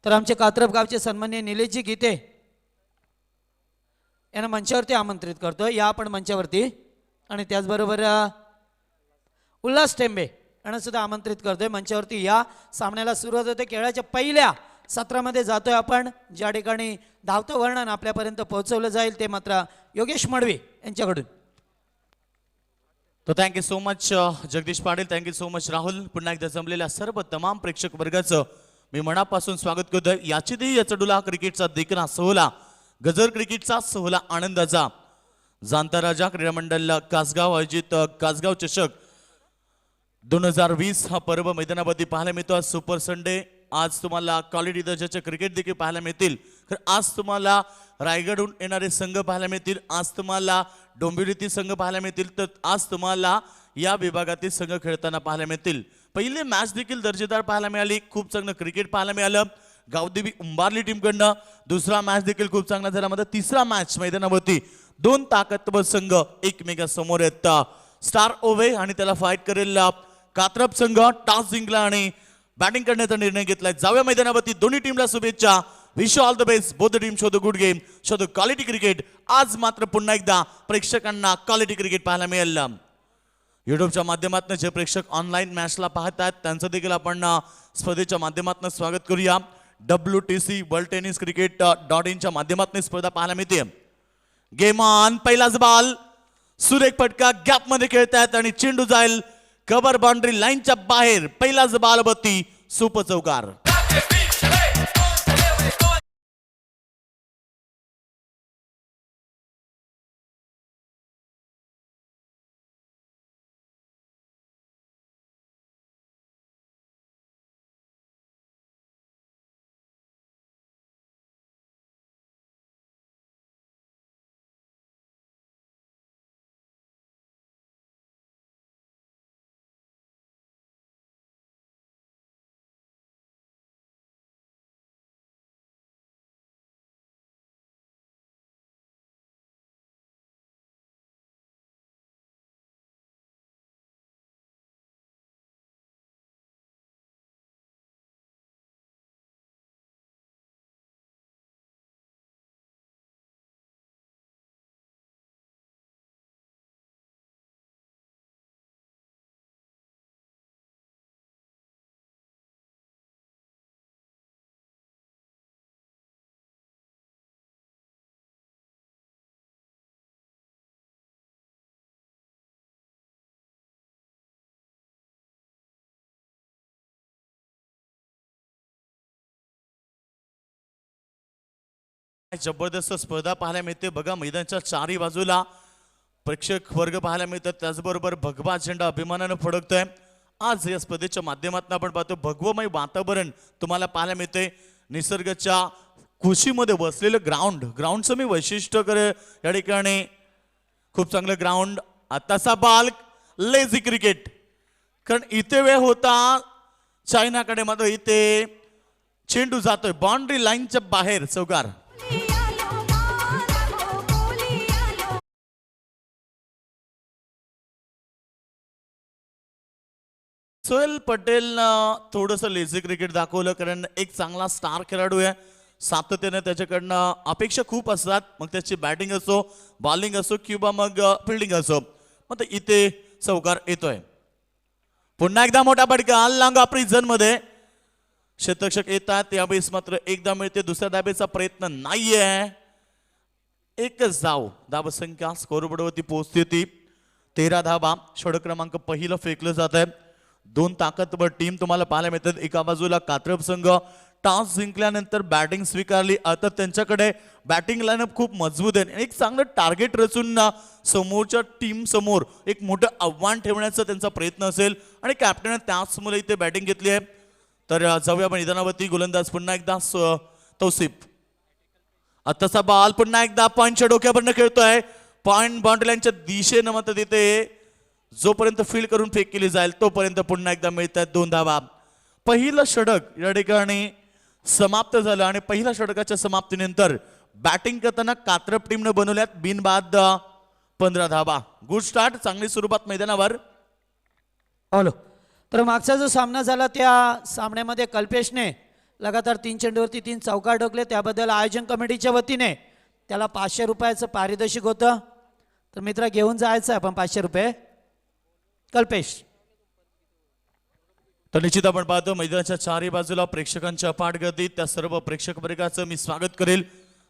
तर आमचे कात्रप गावचे सन्माननीय निलेशजी गीते यांना मंचावरती आमंत्रित करतो, या आपण मंचावरती. आणि त्याचबरोबर उल्हास टेंबे यांना सुद्धा आमंत्रित करतोय मंचावरती. या सामन्याला सुरुवात होते. खेळाच्या पहिल्या सत्रामध्ये जातोय आपण. ज्या ठिकाणी धावतं वर्णन आपल्यापर्यंत पोहोचवलं जाईल ते मात्र योगेश मडवी यांच्याकडून. तो thank you so much Jagdish Patil, thank you so much Rahul. पुन्हा एकदा जमलेल्या सर्व तमाम प्रेक्षक वर्गाचं मी मनापासून स्वागत करतोय. याची देही याचडुला क्रिकेटचा देखणा सोहळा, गजर क्रिकेटचा सोहळा आनंदाचा, जाणता राजा क्रीडा मंडळ कासगाव आयोजित कासगाव चषक 2020 हा पर्व मैदानावरती पाहायला मिळतो. Super Sunday. आज तुम्हाला क्वालिटी दर्जाचे क्रिकेट देखील पाहायला मिळतील. आज तुम्हाला रायगडहून येणारे संघ पाहायला मिळतील, आज तुम्हाला डोंबिवलीतील संघ पाहायला मिळतील, तर आज तुम्हाला या विभागातील संघ खेळताना पाहायला मिळतील. पहिली मॅच देखील दर्जेदार पाहायला मिळाली, खूप चांगलं क्रिकेट पाहायला मिळालं गावदेवी उंबारली टीमकडनं. दुसरा मॅच देखील खूप चांगला झाला. मध्ये तिसरा मॅच मैदानावरती दोन ताकदवर संघ एकमेकांसमोर आहेत. स्टार ओव्हे आणि त्याला फाईट करेल कात्रप संघ. टॉस जिंकला आणि बॅटिंग करण्याचा निर्णय घेतलाय. जाऊया मैदानावरती. दोन्ही टीमला शुभेच्छा. Wish all the best. Both the team show the good game, show the quality cricket. आज मात्र पुन्हा एकदा प्रेक्षकांना क्वालिटी क्रिकेट पाहायला मिळेल. युट्यूबच्या माध्यमातून जे प्रेक्षक ऑनलाईन मॅचला पाहतात त्यांचं देखील आपण स्पर्धेच्या माध्यमातून स्वागत करूया. WTC वर्ल्ड टेनिस क्रिकेट.in च्या माध्यमातून स्पर्धा पाहायला मिळते. Game on. पहिलाच बॉल, सुरेख फटका गॅप मध्ये खेळतायत आणि चेंडू जाईल कव्हर बाउंड्री लाईनच्या बाहेर. पहिलाच बॉल वरती सुपर चौकार. जबरदस्त स्पर्धा पाहायला मिळते बघा. मैदानाच्या चारही बाजूला प्रेक्षक वर्ग पाहायला मिळतात. त्याचबरोबर भगवा झेंडा अभिमानानं फडकतोय. आज या स्पर्धेच्या माध्यमातून आपण पाहतो भगवमय वातावरण तुम्हाला पाहायला मिळते. निसर्गाच्या खुशीमध्ये बसलेलं ग्राउंडचं मी वैशिष्ट्य या ठिकाणी खूप चांगलं ग्राउंड. आताचा बॉल लेझी क्रिकेट, कारण इथे वेळ होता चायनाकडे, मात्र इथे चेंडू जातोय बाउंड्री लाईनच्या बाहेर. चौकार. सोहेल पटेल थोडंसं लेझी क्रिकेट दाखवलं, कारण एक चांगला स्टार खेळाडू आहे. सातत्याने त्याच्याकडनं अपेक्षा खूप असतात, मग त्याची बॅटिंग असो, बॉलिंग असो किंवा मग फिल्डिंग असो. मग इथे चौकार येतोय. पुन्हा एकदा मोठा फटका लांगा प्रिझन मध्ये. शतरक्षक येतात यावेळेस मात्र एकदा मिळते, दुसऱ्या धाबेचा प्रयत्न नाहीये. एकच धावसंख्या स्कोरबोर्डवरती पोहोचते ती 13 धावा. षटक क्रमांक पहिलं फेकलं जात आहे. दोन ताकदवर टीम तुम्हाला पाहायला मिळतात. एका बाजूला कात्रप संघ टॉस जिंकल्यानंतर बॅटिंग स्वीकारली. आता त्यांच्याकडे बॅटिंग लाईनअप खूप मजबूत आहे. एक चांगलं टार्गेट रचून समोरच्या टीम समोर एक मोठं आव्हान ठेवण्याचा त्यांचा प्रयत्न असेल आणि कॅप्टन त्याच मुळे इथे बॅटिंग घेतली आहे. तर जाऊया मैदानावरती. गोलंदाज पुन्हा एकदा तौसिफ. आताचा बॉल पुन्हा एकदा पॉइंटच्या डोक्यावरनं खेळतोय. पॉइंट बाउंड्री लाईनच्या दिशेनं मात्र तिथे जोपर्यंत फील्ड करून फेक केली जाईल तोपर्यंत पुन्हा एकदा मिळतात 2 धावा. पहिलं षटक या ठिकाणी समाप्त झालं आणि पहिल्या षटकाच्या समाप्तीनंतर बॅटिंग करताना कात्रप टीमने बनवल्यात बिनबाद 15 धावा. गुड स्टार्ट, चांगली सुरुवात मैदानावर. हॅलो. तर मागचा जो सामना झाला त्या सामन्यामध्ये कल्पेशने लगातार 3 चेंडूवरती 3 चौकार ठोकले, त्याबद्दल आयोजन कमिटीच्या वतीने त्याला 500 रुपयाचं पारितोषिक होतं. तर मित्रा घेऊन जायचं आपण 500 रुपये. कल्पेश. तर निश्चित आपण पाहतो मैदानाच्या चारही बाजूला प्रेक्षकांच्या अफाट गर्दी. त्या सर्व प्रेक्षक वर्गाचं मी स्वागत करेल.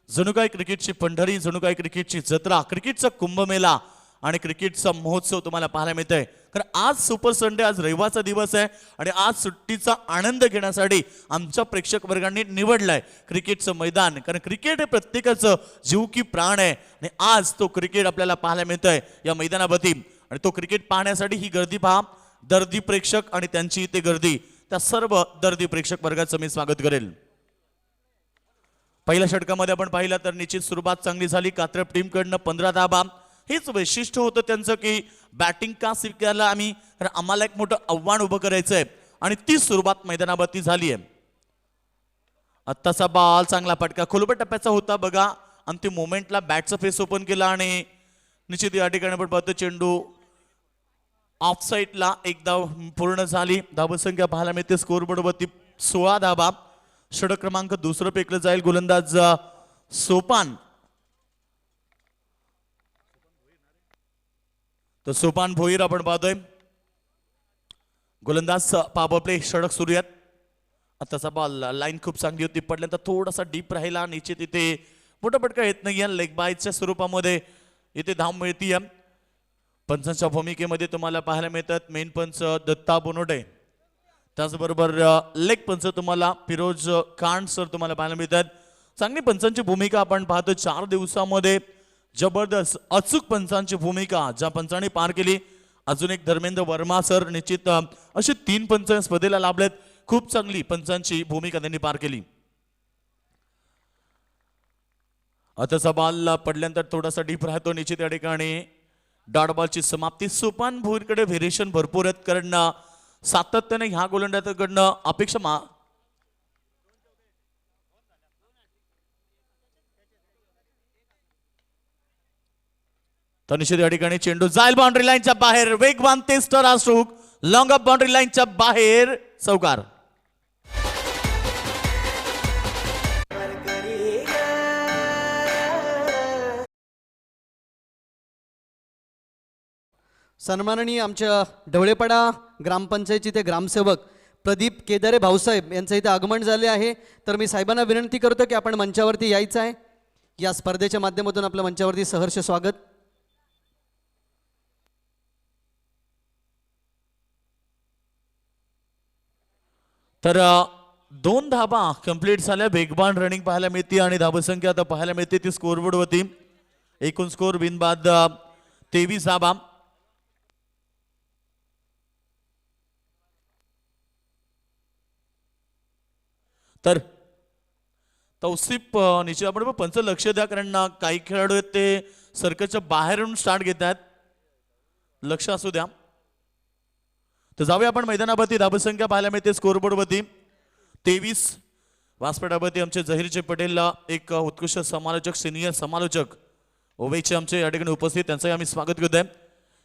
जणू काय क्रिकेटची पंढरी, जणू काय क्रिकेटची जत्रा, क्रिकेटचा कुंभमेळा आणि क्रिकेटचा महोत्सव तुम्हाला पाहायला मिळत आहे. कारण आज सुपर संडे, आज रविवारचा दिवस आहे आणि आज सुट्टीचा आनंद घेण्यासाठी आमच्या प्रेक्षक वर्गांनी निवडलाय क्रिकेटचं मैदान. कारण क्रिकेट हे प्रत्येकाचं जीव की प्राण आहे आणि आज तो क्रिकेट आपल्याला पाहायला मिळत आहे या मैदानावरती. आणि तो क्रिकेट पाहण्यासाठी ही गर्दी पहा, दर्दी प्रेक्षक आणि त्यांची इथे गर्दी, त्या सर्व दर्दी प्रेक्षक वर्गाचं मी स्वागत करेल. पहिल्या षटकामध्ये आपण पाहिलं तर निश्चित सुरुवात चांगली झाली. कात्रप टीम कडनं 15 धाबा. हेच वैशिष्ट्य होतं त्यांचं की बॅटिंग का स्वीकारला आम्ही, कारण आम्हाला एक मोठं आव्हान उभं करायचं आहे आणि ती सुरुवात मैदानावरती झाली आहे. आत्ताचा बॉल चांगला फटका खोलबट टप्प्याचा होता बघा. अंतिम मोमेंटला बॅटचा फेस ओपन केला आणि निश्चित या ठिकाणी आपण पाहतो चेंडू ऑफ साईडला एक धाव पूर्ण झाली. धावसंख्या पाहायला मिळते स्कोरबोर्डवरती 16 धाबा. षटक क्रमांक दुसरं फेकलं जाईल. गोलंदाज सोपान. तर सोपान भोईर आपण पाहतोय. गोलंदाज पावरप्ले षटक सुरू आहेत. आताचा बॉल लाईन खूप चांगली होती, पडल्यानंतर थोडासा डीप राहिला. निश्चित इथे मोठा फटका येत नाही. लेग बायच्या स्वरूपामध्ये इथे धाव मिळतीये. पंचांच्या भूमिकेमध्ये तुम्हाला पाहायला मिळतात मेन पंच दत्ता बोनोडे, त्याचबरोबर लेग पंच तुम्हाला फिरोज खान सर तुम्हाला पाहायला मिळतात. चांगली पंचांची भूमिका आपण पाहतो. 4 दिवसामध्ये जबरदस्त अचूक पंचांची भूमिका ज्या पंचांनी पार केली. अजून एक धर्मेंद्र वर्मा सर. निश्चित असे 3 पंच स्पर्धेला लाभलेत. खूप चांगली पंचांची भूमिका त्यांनी पार केली. आताचा बॉल पडल्यानंतर थोडासा डीप राहतो. निश्चित या ठिकाणी डॉट बॉलची समाप्ती. सोपान भोईरकडे व्हेरिएशन भरपूर आहेत, कारण सातत्याने ह्या गोलंदाजाकडनं अपेक्षा तर निश्चित या ठिकाणी चेंडू जाईल बाउंड्री लाईनच्या बाहेर. वेगवान टेस्टर हा स्ट्रोक लॉंग ऑफ बाउंड्री लाईनच्या बाहेर. चौकार. सन्माननीय आमच्या ढवळेपाडा ग्रामपंचायतीचे ते ग्रामसेवक प्रदीप केदारे भाऊसाहेब यांचं इथे आगमन झाले आहे. तर मी साहेबांना विनंती करतो की आपण मंचावरती यायचं आहे. या स्पर्धेच्या माध्यमातून आपलं मंचावरती सहर्ष स्वागत. तर 2 धाबा कंप्लीट झाल्या. वेगवान रनिंग पाहायला मिळते आणि धावसंख्या आता पाहायला मिळते ती स्कोरबोर्डवरती. एकूण स्कोर बिनबाद 23 धाबा. तर तौसिफ निश्चित आपण पंच लक्ष द्या, कारण काही खेळाडू आहेत ते सर्कलच्या बाहेरून स्टार्ट घेतात. लक्ष असू द्या. तर जाऊया आपण मैदानावरती. धावसंख्या पाहायला मिळते स्कोरबोर्डवरती 23. व्यासपीठावरती आमचे जहीरचे पटेल एक उत्कृष्ट समालोचक, सिनियर समालोचक ओवेचे आमचे या ठिकाणी उपस्थित, त्यांचंही आम्ही स्वागत करतोय.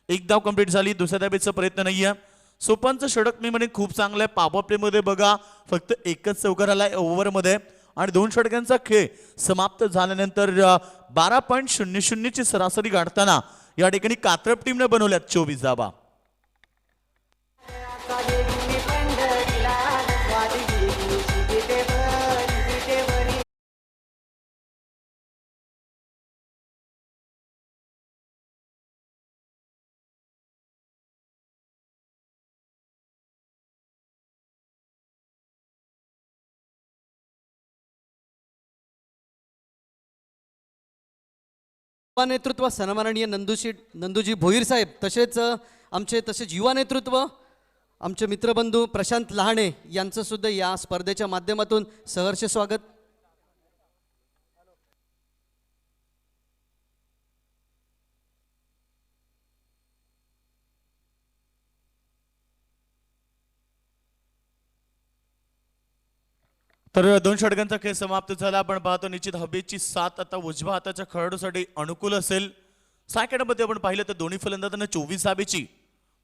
एक धाव कंप्लीट झाली. दुसऱ्या धावेचा प्रयत्न नाहीये. सोपानचं षटक मी म्हणे खूप चांगलं आहे. पॉवर प्ले मध्ये बघा फक्त एकच चौकार आलाय ओव्हरमध्ये आणि 2 षटकांचा खेळ समाप्त झाल्यानंतर 12.00 ची सरासरी गाठताना या ठिकाणी कात्रप टीमने बनवल्यात 24 धाबा. युवा नेतृत्व सन्माननीय नंदूजी भोईर साहेब, तसेच युवा नेतृत्व आमचे मित्रबंधू प्रशांत लहाणे यांचं सुद्धा या स्पर्धेच्या माध्यमातून सहर्ष स्वागत. तर 2 षटकांचा खेळ समाप्त झाला. आपण पाहतो निश्चित हवेची साथ आता उजव्या हाताच्या खेळाडूसाठी अनुकूल असेल. सायकॅडमध्ये आपण पाहिलं तर दोन्ही फलंदाजांना 24 धाबेची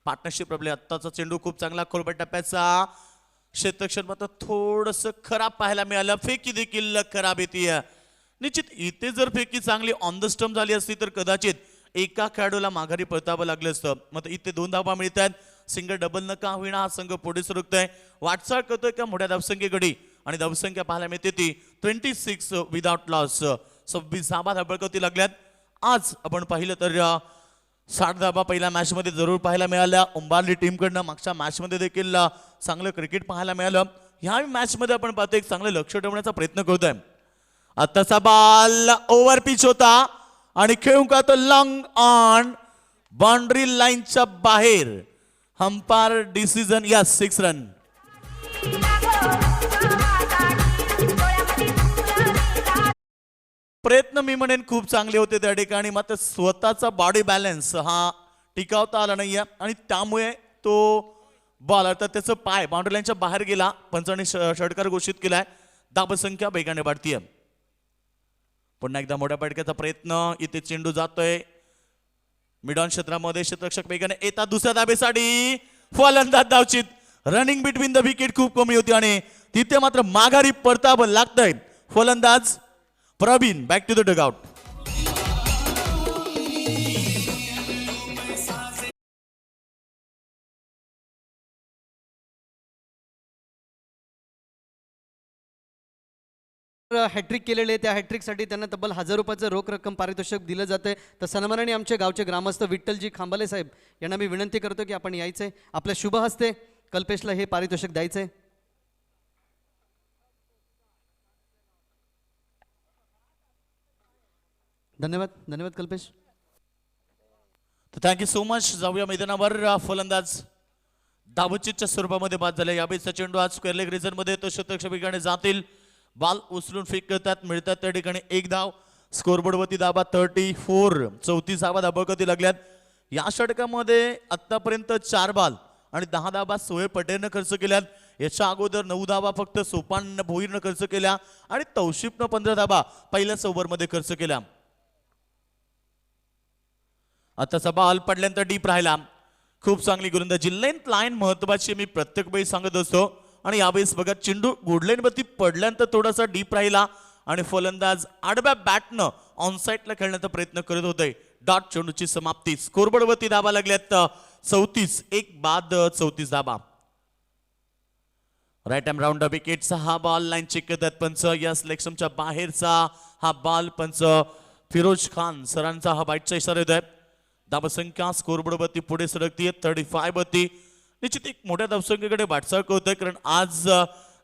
पार्टनरशिप आपली. आत्ताचा चेंडू खूप चांगला खोलपट टप्प्याचा क्षेत्ररक्षण मात्र थोडस खराब पाहायला मिळालं. फेकी देखील खराब येते. निश्चित इथे जर फेकी चांगली ऑन द स्टंप झाली असती तर कदाचित एका खेळाडूला माघारी परतावं लागलं असतं. मात्र इथे 2 धावा मिळत आहेत. सिंगल डबल न का होईना हा संघ पुढे सरकतोय. वाटचाल करतोय का मोठ्या धावसंख्येकडे आणि धावसंख्या पाहायला मिळते ती 26 विदाउट लॉस. 26 धावा धाबळकवती लागल्यात. आज आपण पाहिलं तर 60 धावा पहिल्या मॅच मध्ये जरूर पाहायला मिळाल्या उंबारली टीम कडनं. मागच्या मॅच मध्ये देखील चांगलं क्रिकेट पाहायला मिळालं. ह्या मॅच मध्ये आपण पाहतो एक चांगलं लक्ष ठेवण्याचा प्रयत्न करतोय. आताचा बॉल ओव्हर पिच होता आणि खेळून का तो लॉंग ऑन बाउंड्री लाईनच्या बाहेर. अंपायर डिसिजन या 6 रन. प्रयत्न मी म्हणेन खूप चांगले होते त्या ठिकाणी. मात्र स्वतःचा बॉडी बॅलन्स हा टिकावता आला नाहीये आणि त्यामुळे तो बॉल अर्थात त्याचं पाय बाउंड्री लाईनच्या बाहेर गेला. पंचांनी षटकार घोषित केलाय. धावसंख्या वेगाने वाढतीये. पुन्हा एकदा मोठ्या फटक्याचा प्रयत्न. इथे चेंडू जातोय मिडॉन क्षेत्रामध्ये. क्षेत्ररक्षक वेगाने येतात दुसऱ्या धाबेसाठी. फलंदाज धावचित. रनिंग बिटवीन द विकेट खूप कमी होती आणि तिथे मात्र माघारी परतावं लागतंय. फलंदाज Praveen back to the dugout. Hat trick केलेले त्या हॅट्रिकसाठी त्यांना तब्बल 1000 रुपयाचं रोख रक्कम पारितोषिक दिलं जाते. तर सन्मानाने आमचे गावचे ग्रामस्थ विठ्ठलजी खांबाले साहेब यांना मी विनंती करतो की आपण यायचंय. आपल्या शुभ हस्ते कल्पेशला हे पारितोषिक द्यायचंय. धन्यवाद. धन्यवाद कल्पेश. Thank you so much. जाऊया मैदानावर. फलंदाज धावचितच्या स्वरूपामध्ये बाद झाले. यावेळीचा चेंडू आज स्क्वेअर लेग रिझन मध्ये तो क्षेत्ररक्षक ठिकाणी जातील. बॉल उचलून फेक करतात. मिळतात त्या ठिकाणी 1 धाव. स्कोरबोर्ड वरती धाबा 34. 34 धावा धाबळकवती लागल्यात. या षटकामध्ये आतापर्यंत 4 बॉल आणि 10 धावा सोहेल पटेलनं खर्च केल्यात. याच्या अगोदर 9 धावा फक्त सोपान भोईरनं खर्च केल्या आणि तौशिफनं 15 धावा पहिल्याच ओव्हरमध्ये खर्च केल्या. आताचा बॉल पडल्यानंतर डीप राहिला. खूप चांगली गोलंदाजी. लेंथ लाईन महत्वाची मी प्रत्येक वेळी सांगत असतो आणि यावेळेस बघा चेंडू गुडलाईन वरती पडल्यानंतर थोडासा डीप राहिला आणि फलंदाज आडव्या बॅटनं ऑनसाईडला खेळण्याचा प्रयत्न करत होते. डॉट चेंडूची समाप्ती. स्कोरबोर्ड वरती धावा लागल्यात 34. 1 बाद 34 धावा. राईट हँड राऊंड विकेटचा हा बॉल लाईन चेक करतात पंच. या सिलेक्शनच्या बाहेरचा हा बॉल पंच फिरोज खान सरांचा हा बाईटचा इशारा येतोय. धावसंख्या स्कोरबोर्ड वरती पुढे सरकतीये 35 वरती. निश्चित एक मोठ्या धावसंख्येकडे वाटचाल करतोय कारण आज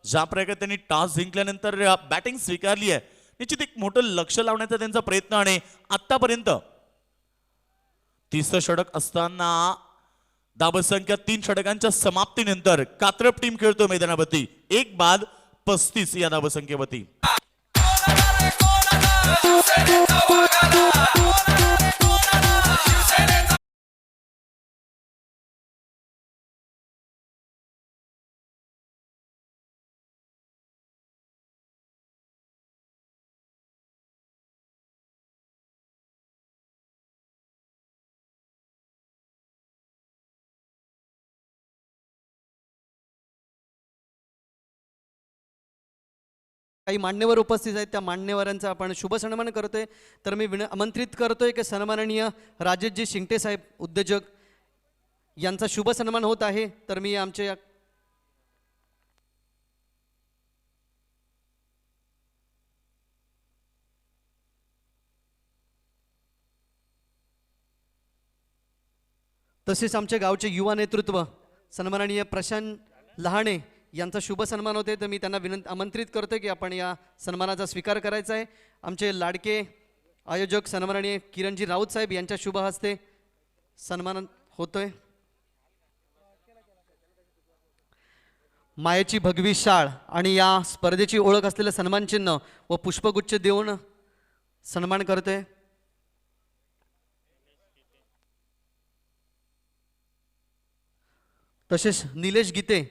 ज्या प्रकारे त्यांनी टॉस जिंकल्यानंतर बॅटिंग स्वीकारली आहे निश्चित एक मोठं लक्ष लावण्याचा त्यांचा प्रयत्न आहे. आतापर्यंत 30 षटक असताना धावसंख्या 3 षटकांच्या समाप्तीनंतर कात्रप टीम खेळतो मैदानावरती. 1 बाद 35 या धावसंख्येवरती. काही मान्यवर उपस्थित आहेत. त्या मान्यवरांचा आपण शुभ सन्मान करतोय. तर मी आमंत्रित करतोय की सन्माननीय राजेशजी शिंगटे साहेब उद्योजक यांचा शुभ सन्मान होत आहे. तर मी आमचे तसेच आमच्या गावचे युवा नेतृत्व सन्माननीय प्रशांत लहाणे यांचा शुभ सन्मान होते. तर मी त्यांना आमंत्रित करतो की आपण या सन्मानाचा स्वीकार करायचा आहे. आमचे लाडके आयोजक सन्माननीय किरणजी राऊत साहेब यांच्या शुभ हस्ते सन्मान होतोय. मायेची भगवी शाळ आणि या स्पर्धेची ओळख असलेलं सन्मान चिन्ह व पुष्पगुच्छ देऊन सन्मान करतोय. तसेच निलेश गीते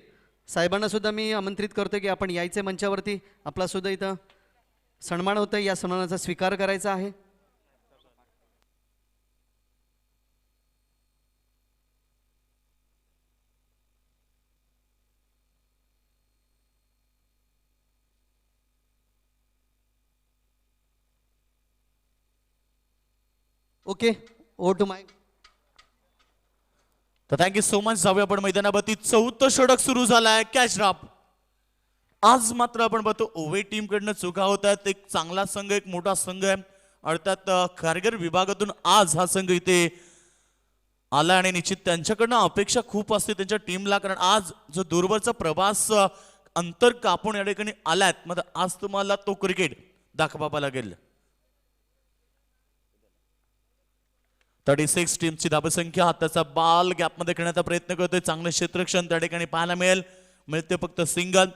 साहेबांना सुद्धा मी आमंत्रित करतो की आपण यायचे मंचावरती. आपला सुद्धा इथं सन्मान होतोय. या सन्मानाचा स्वीकार करायचा आहे. ओके, ओ टू माय. तर थँक्यू सो मच. जाऊया आपण मैदानावरती. चौथं षटक सुरू झालाय. Catch drop. आज मात्र आपण बघतो ओवे टीम कडनं चुका होत आहेत. एक चांगला संघ, एक मोठा संघ आहे. अर्थात कारगिर विभागातून आज हा संघ इथे आला आणि निश्चित त्यांच्याकडनं अपेक्षा खूप असते त्यांच्या टीमला, कारण आज जो दूरवरचा प्रवास अंतर कापून या ठिकाणी आलात, मग आज तुम्हाला तो क्रिकेट दाखवावा लागेल. 36 टीमची धावसंख्या. हाताचा बाल गॅपमध्ये खेळण्याचा प्रयत्न करतोय. चांगलं क्षेत्ररक्षण त्या ठिकाणी पाहायला मिळते फक्त सिंगल.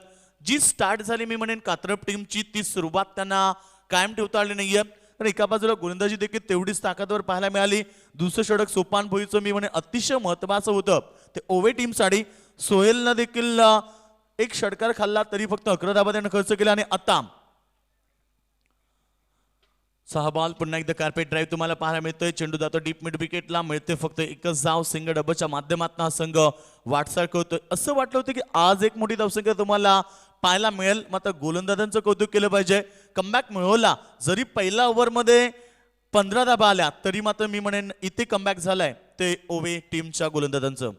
जी स्टार्ट झाली मी म्हणेन कात्रप टीमची, ती सुरुवात त्यांना कायम ठेवता आली नाहीये. तर एका बाजूला गोलंदाजी देखील तेवढीच ताकदवर पाहायला मिळाली. दुसरं षटक सोपान भोईचं मी म्हणेन अतिशय महत्वाचं होतं ते ओवे टीमसाठी. सोहेलनं देखील एक षटकार खाल्ला तरी फक्त 11 धावा त्यानं खर्च केला. आणि आता 6 बॉल. पुन्हा एकदा कार्पेट ड्राईव्ह तुम्हाला पाहायला मिळतोय. चेंडू जातो डीप मिड विकेटला. मिळते फक्त एकच धाव. सिंगल डबलच्या माध्यमातून हा संघ वाटचाल करतोय. असं वाटलं होतं की आज एक मोठी धावसंख्या तुम्हाला पाहायला मिळेल. मात्र गोलंदाजांचं कौतुक केलं पाहिजे. कमबॅक मिळवला. जरी पहिल्या ओव्हरमध्ये 15 धाबा आल्या तरी मात्र मी म्हणेन इथे कमबॅक झालाय ते ओवे टीमच्या गोलंदाजांचं.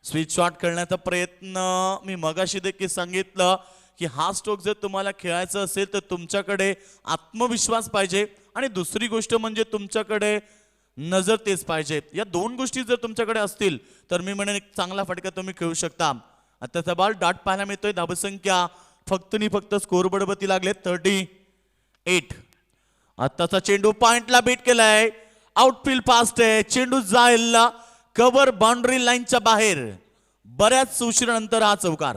स्विच शॉट खेळण्याचा प्रयत्न. मी मगाशी देखील सांगितलं की हा स्ट्रोक जर तुम्हाला खेळायचं असेल तर तुमच्याकडे आत्मविश्वास पाहिजे आणि दुसरी गोष्ट म्हणजे तुमच्याकडे नजर तेच पाहिजे. या दोन गोष्टी जर तुमच्याकडे असतील तर मी म्हणेन एक चांगला फटका तुम्ही खेळू शकता. आताचा बॉल डाट पाहायला मिळतोय. धावसंख्या फक्त स्कोरबोर्डवरती लागले 38. आताचा चेंडू पॉइंटला बीट केलाय. आउटफील्ड फास्ट आहे. चेंडू जाईल कव्हर बाउंड्री लाईनच्या बाहेर. बऱ्याच उशिरानंतर हा चौकार.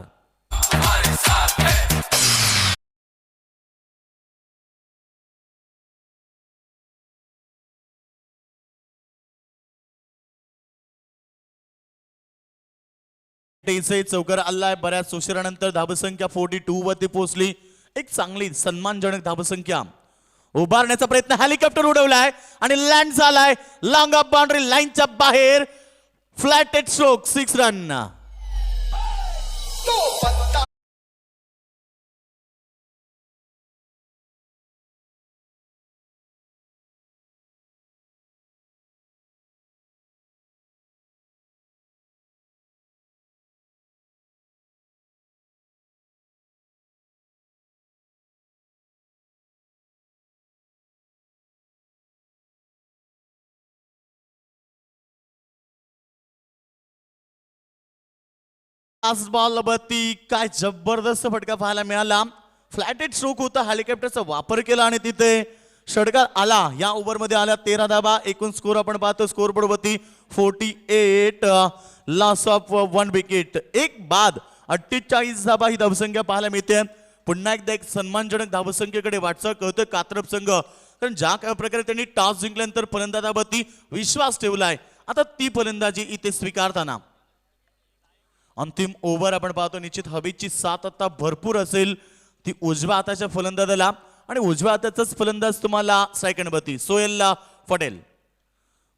चौकार आलाय. बऱ्याच उशिरानंतर धावसंख्या 42 वरती पोहोचली. एक चांगली सन्मानजनक धावसंख्या. उभारण्याचा प्रयत्न. हेलिकॉप्टर उडवलाय आणि लँड झालाय लॉंग ऑफ बाउंड्री लाईनच्या बाहेर. Flatted stroke. 6 run. Last ball वरती काय जबरदस्त फटका पाहायला मिळाला. फ्लॅटेड स्ट्रोक होता. हेलिकॉप्टरचा वापर केला आणि तिथे षटकार आला. या ओव्हरमध्ये आल्या 13 धाबा. एकूण स्कोर आपण पाहतो स्कोरबोर्ड वरती 48. Loss of 1 wicket. एक बाद. 48 धाबा ही धावसंख्या पाहायला मिळते. पुन्हा एकदा एक सन्मानजनक धावसंख्येकडे वाटचाल करतोय कात्रप संघ. कारण ज्या प्रकारे त्यांनी टॉस जिंकल्यानंतर फलंदाजावरती विश्वास ठेवलाय, आता ती फलंदाजी इथे स्वीकारताना अंतिम ओव्हर आपण पाहतो. निश्चित हवेची साथ आता भरपूर असेल ती उजव्या हाताच्या फलंदाजाला आणि उजव्या हाताचाच फलंदाज तुम्हाला सेकंडवरती सोहेल पटेल.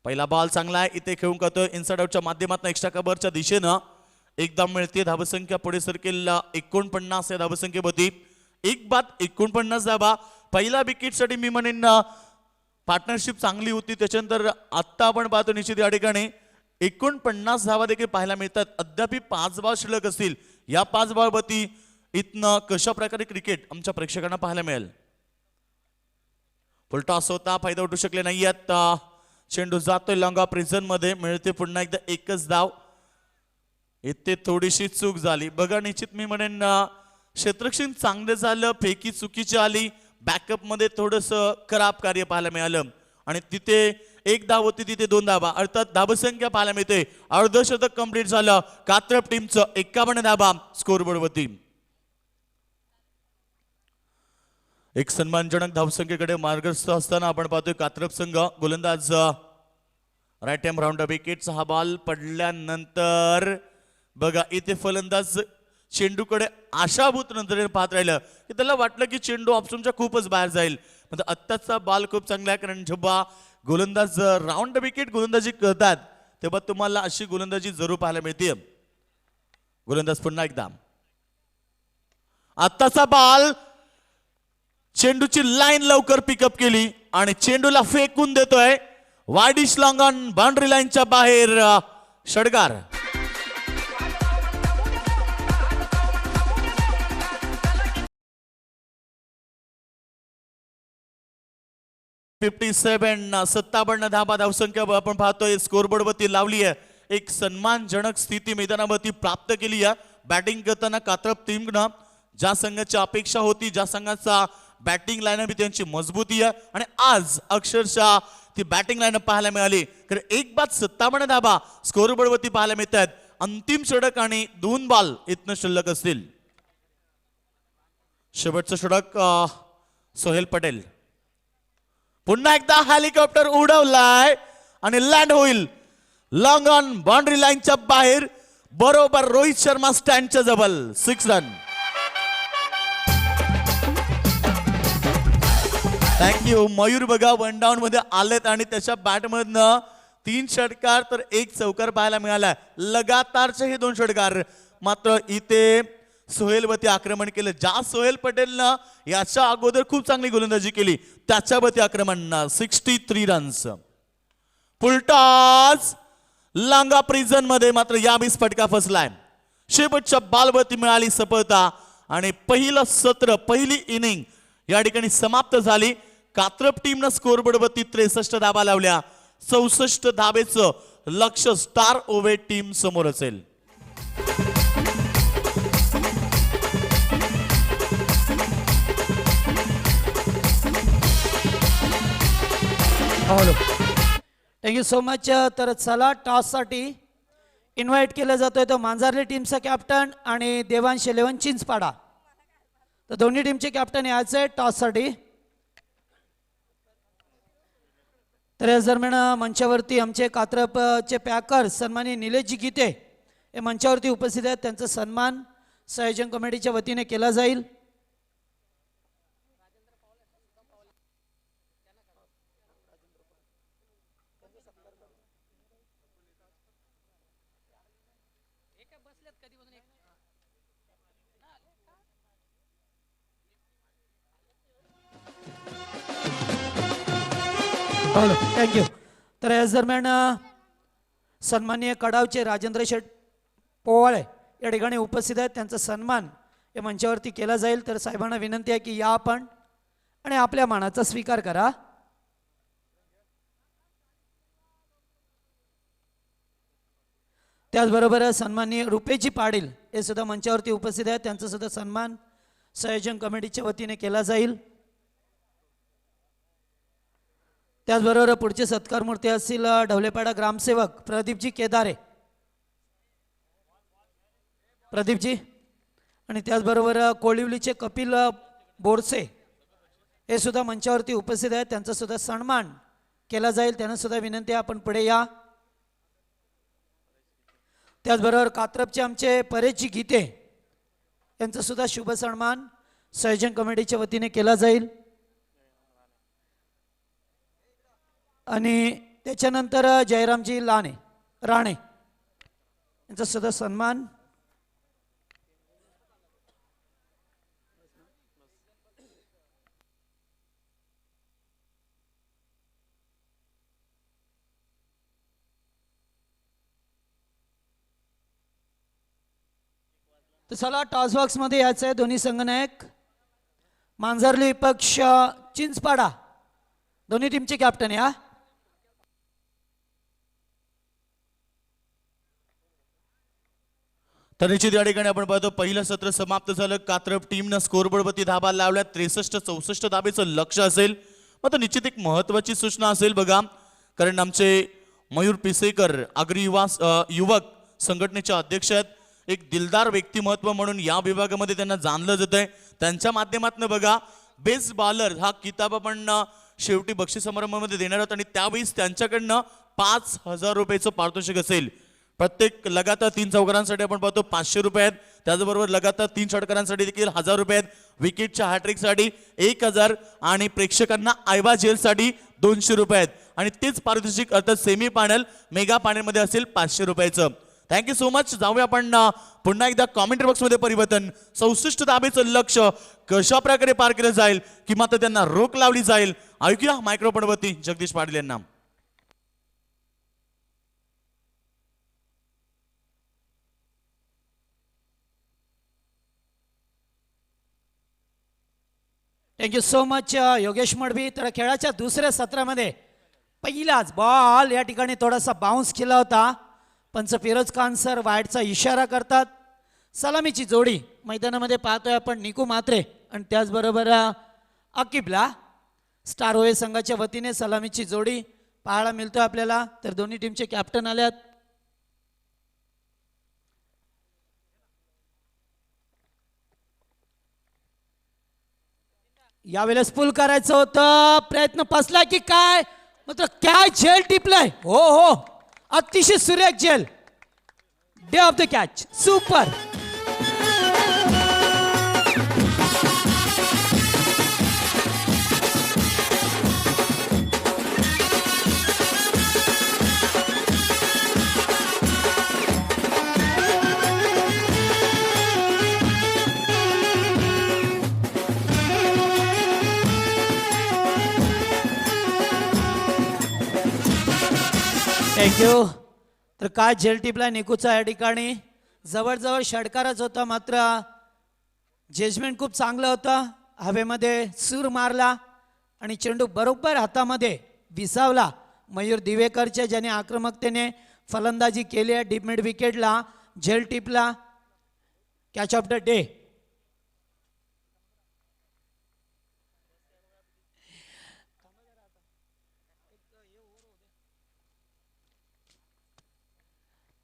पहिला बॉल चांगला आहे. इथे खेळून करतोय इनसाइड आउटच्या माध्यमातून एक्स्ट्रा कव्हरच्या दिशेनं. एकदा मिळते धावसंख्या पुढे सरकेल 49 या धावसंख्येवरती. एक बाद 49 धावा. पहिल्या विकेटसाठी मी म्हणेन पार्टनरशिप चांगली होती. त्याच्यानंतर आत्ता आपण पाहतो निश्चित या ठिकाणी 49 धावा देखील पाहायला मिळतात. अद्याप 5 बॉल शिल्लक असतील. या 5 बॉलवरती इथनं कशा प्रकारे क्रिकेट आमच्या प्रेक्षकांना पाहायला मिळेल. फुलटॉस होता. फायदा उठू शकले नाही आहेत. चेंडू जातोय लॉंग ऑफ प्रिझन मध्ये. मिळते पुन्हा एकदा एकच धाव. इथे थोडीशी चूक झाली बघा. निश्चित मी म्हणेन क्षेत्ररक्षण चांगलं झालं. फेकी चुकीची आली. बॅकअप मध्ये थोडस खराब कार्य पाहायला मिळालं आणि तिथे एक धाव होती, तिथे 2 धावा. अर्थात धावसंख्या पाहायला मिळते. अर्धशतक कंप्लीट झालं कात्रप टीमचं. 51 धावा स्कोरबोर्डवरती. एक सन्मानजनक धावसंख्येकडे मार्गस्थ असताना आपण पाहतोय कात्रप संघ. गोलंदाज राईट हँड राऊंड विकेटचा हा बॉल पडल्यानंतर बघा इथे फलंदाज चेंडूकडे आशाभूत नजरेने पाहत राहिलं की त्याला वाटलं की चेंडू ऑप्शनच्या खूपच बाहेर जाईल. म्हणजे आत्ताचा बॉल खूप चांगला आहे. कारण जेव्हा गोलंदाज राऊंड विकेट गोलंदाजी करतात तेव्हा तुम्हाला अशी गोलंदाजी जरूर पाहायला मिळते. गोलंदाज पुन्हा एकदा. आत्ताचा बॉल चेंडूची लाईन लवकर पिकअप केली आणि चेंडूला फेकून देतोय वायडिश लॉंग ऑन बाउंड्री लाईनच्या बाहेर षडकार. फिफ्टी 57 धाबा धावसंख्या आपण पाहतोय स्कोरबोर्ड वरती लावली आहे. एक सन्मानजनक स्थिती मैदानावरती प्राप्त केली आहे. बॅटिंग करताना कात्रप टीमनं ज्या संघाची अपेक्षा होती, ज्या संघाचा बॅटिंग लाईनअप त्यांची मजबूती आहे आणि आज अक्षरशः ती बॅटिंग लाईनअप पाहायला मिळाली. कारण 1 बाद 57 धाबा स्कोरबोर्ड वरती पाहायला मिळत आहेत. अंतिम षटक आणि 2 बॉल इथनं शिल्लक असतील. शेवटचं षटक सोहेल पटेल. पुन्हा एकदा हेलिकॉप्टर उडवलाय आणि लँड होईल लॉंग ऑन बाउंड्री लाईनच्या बाहेर बरोबर रोहित शर्मा स्टँडच्या जवळ. 6 रन. थँक्यू. मयूर बघा वन डाऊन मध्ये आलेत आणि त्याच्या बॅट मधनं 3 षटकार तर 1 चौकार पाहायला मिळाला. लगातारचे हे 2 षटकार. मात्र इथे सोहेलवरती आक्रमण केलं. ज्या सोहेल पटेलनं याच्या अगोदर खूप चांगली गोलंदाजी केली त्याच्यावरती आक्रमण. 63 रन्स. फुलटॉस लांगा प्रिझन मध्ये मात्र यावेळेस फटका फसलाय. शेवटच्या बॉलवरती मिळाली सफलता आणि पहिलं सत्र, पहिली इनिंग या ठिकाणी समाप्त झाली. कात्रप टीमनं स्कोरबोर्ड वरती 63 धाबा लावल्या. 64 धाबेचं लक्ष स्टार ओव्हे टीम समोर असेल. Thank you so much. तर चला टॉससाठी इन्व्हाइट केलं जातोय तो मांजरली टीमचा कॅप्टन आणि देवांश 11 चिंचपाडा. तर दोन्ही टीमचे कॅप्टन यायचे आहे टॉससाठी. तर या दरम्यान मंचावरती आमचे कात्रपचे पॅकर सन्माननीय निलेशजी गीते हे मंचावरती उपस्थित आहेत. त्यांचा सन्मान संयोजन कमिटीच्या वतीने केला जाईल. थँक्यू. तर या दरम्यान सन्माननीय कडावचे राजेंद्र शेठ पोवाळे या ठिकाणी उपस्थित आहेत. त्यांचा सन्मान या मंचावरती केला जाईल. तर साहेबांना विनंती आहे की या आपण आणि आपल्या मानाचा स्वीकार करा. त्याचबरोबर सन्माननीय रुपेजी पाटील हे सुद्धा मंचावरती उपस्थित आहेत. त्यांचा सुद्धा सन्मान संयोजन कमिटीच्या वतीने केला जाईल. त्याचबरोबर पुढचे सत्कार मूर्ती असतील ढवलेपाडा ग्रामसेवक प्रदीपजी केदारे. प्रदीपजी आणि त्याचबरोबर कोळिवलीचे कपिल बोरसे हे सुद्धा मंचावरती उपस्थित आहेत. त्यांचा सुद्धा सन्मान केला जाईल. त्यांना सुद्धा विनंती आहे आपण पुढे या. त्याचबरोबर कात्रपचे आमचे परेशजी गीते यांचा सुद्धा शुभ सन्मान संयोजन कमिटीच्या वतीने केला जाईल. आणि त्याच्यानंतर जयरामजी राणे यांचा सुद्धा सन्मान. तर चला टॉस बॉक्स मध्ये यायचं आहे. दोन्ही संघनायक मांजरली पक्ष चिंचपाडा दोन्ही टीमचे कॅप्टन या. तर निश्चित या ठिकाणी आपण पाहतो पहिलं सत्र समाप्त झालं. कात्रप टीमनं स्कोरबोर्ड वरती धाबा लावल्या. 63-64 धाबेचं लक्ष असेल. मात्र निश्चित एक महत्वाची सूचना असेल बघा. कारण आमचे मयूर पिसेकर आगरी युवक संघटनेचे अध्यक्ष आहेत. एक दिलदार व्यक्तिमत्व म्हणून या विभागामध्ये त्यांना जाणलं जात आहे. त्यांच्या माध्यमातून बघा बेस्ट बॉलर हा किताब आपण शेवटी बक्षीस समारंभामध्ये देणार आहोत आणि त्यावेळेस त्यांच्याकडनं 5,000 रुपयाचं पारितोषिक असेल. प्रत्येक लगातार 3 चौकारांसाठी आपण पाहतो 500 रुपये आहेत. त्याचबरोबर लगातार 3 षटकारांसाठी देखील 1000 रुपये आहेत. विकेटच्या हॅट्रिकसाठी 1000 आणि प्रेक्षकांना आयवा जेलसाठी 200 रुपये आहेत. आणि तेच पारितोषिक अर्थात सेमी फायनल मेगा फायनलमध्ये असेल 500 रुपयाचं. Thank you so much. जाऊया आपण पुन्हा एकदा कॉमेंट्री बॉक्समध्ये परिवर्तन. 64 धाबेचं लक्ष कशा प्रकारे पार केलं जाईल की मात्र त्यांना रोख लावली जाईल. ऐकूया मायक्रोफोनवरती जगदीश पाटील यांना. Thank you so much Yogesh Madvi. तर खेळाच्या दुसऱ्या सत्रामध्ये पहिलाच बॉल या ठिकाणी थोडासा बाउन्स केला होता. पंच फिरोज खान सर वाईटचा इशारा करतात. सलामीची जोडी मैदानामध्ये पाहतोय आपण निकू मात्रे आणि त्याचबरोबर अकिबला. स्टार ओए संघाच्या वतीने सलामीची जोडी पाहायला मिळतोय आपल्याला. तर दोन्ही टीमचे कॅप्टन आल्यात. यावेळेस पुल करायचं होतं, प्रयत्न फसला की काय, मात्र काय झेल टिपलाय. हो हो, अतिशय सुरेख झेल. Day of the catch, super. Thank you. तर काय झेल टिपला निकूचा या ठिकाणी. जवळजवळ षटकारच होता, मात्र जजमेंट खूप चांगलं होतं. हवेमध्ये सूर मारला आणि चेंडू बरोबर हातामध्ये विसावला. मयूर दिवेकरच्या ज्याने आक्रमकतेने फलंदाजी केली आहे डीप मिड विकेटला. झेल टिपला. Catch of the day.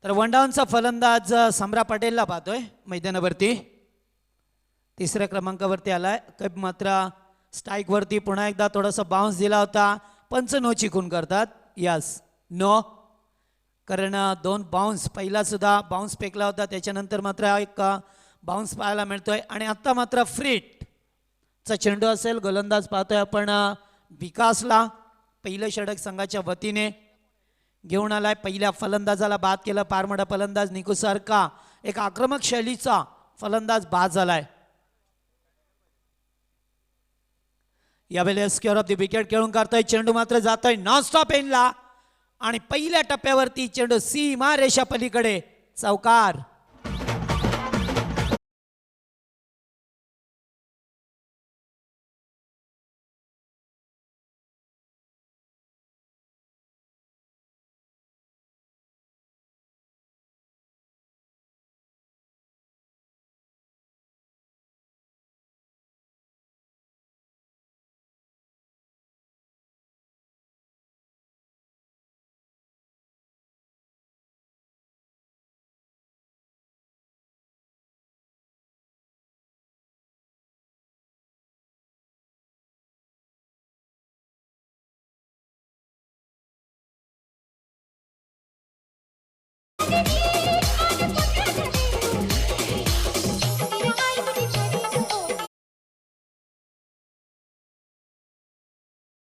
तर वन डाऊनचा फलंदाज सम्रा पटेलला पाहतोय मैदानावरती. तिसऱ्या क्रमांकावरती आलाय. कप मात्र स्ट्राईक वरती पुन्हा एकदा थोडासा बाउन्स दिला होता. पंच नो चिकून करतात. यस नो, कारण दोन बाउन्स, पहिला सुद्धा बाउन्स फेकला होता, त्याच्यानंतर मात्र एक बाउन्स पाहायला मिळतोय. आणि आता मात्र फ्रीटचा चेंडू असेल. गोलंदाज पाहतोय आपण विकासला. पहिलं षटक संघाच्या वतीने घेऊन आलाय. पहिल्या फलंदाजाला बाद केलं. फार मोठा फलंदाज निकू सारखा एक आक्रमक शैलीचा फलंदाज बाद झालाय. यावेळेस स्क्वेअर ऑफ द विकेट खेळून करतोय. चेंडू मात्र जातोय नॉन स्टॉप एनला आणि पहिल्या टप्प्यावरती चेंडू सीमा रेषा पलीकडे चौकार.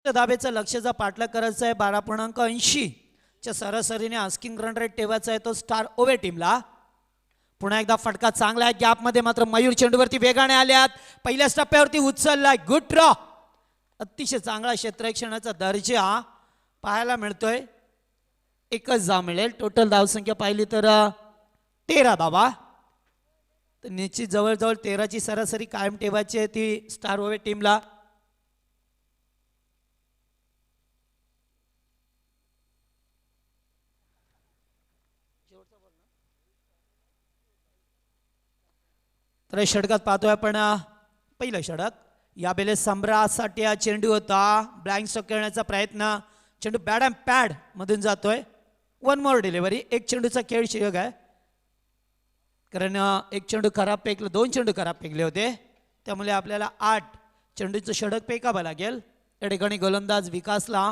धाबेचा लक्षाचा पाठलाग करायचा आहे. 12.80 च्या सरासरीने आस्किंग रन रेट ठेवायचा आहे तो स्टार ओवे टीमला. पुन्हा एकदा फटका चांगला आहे. गॅपमध्ये मात्र मयूर चेंडूवरती वेगाने आल्यात. पहिल्या टप्प्यावरती उचललाय. Good draw. अतिशय चांगला क्षेत्ररक्षणाचा दर्जा पाहायला मिळतोय. एकच धाव मिळेल. टोटल धावसंख्या पाहिली तर 13 धावा. तर निश्चित जवळजवळ 13ची सरासरी कायम ठेवायची आहे ती स्टार ओवे टीमला. तर षटकात पाहतोय आपण पहिलं षटक. यावेळेस सम्राटसाठी हा चेंडू होता. ब्लँक स्टॉक खेळण्याचा प्रयत्न. चेंडू बॅड अँड पॅड मधून जातोय. One more delivery. एक चेंडूचा खेळ शिल्लक आहे, कारण एक चेंडू खराब फेकलं, 2 चेंडू खराब फेकले होते, त्यामुळे आपल्याला 8 चेंडूचं षटक फेकावं लागेल. या ठिकाणी गोलंदाज विकासला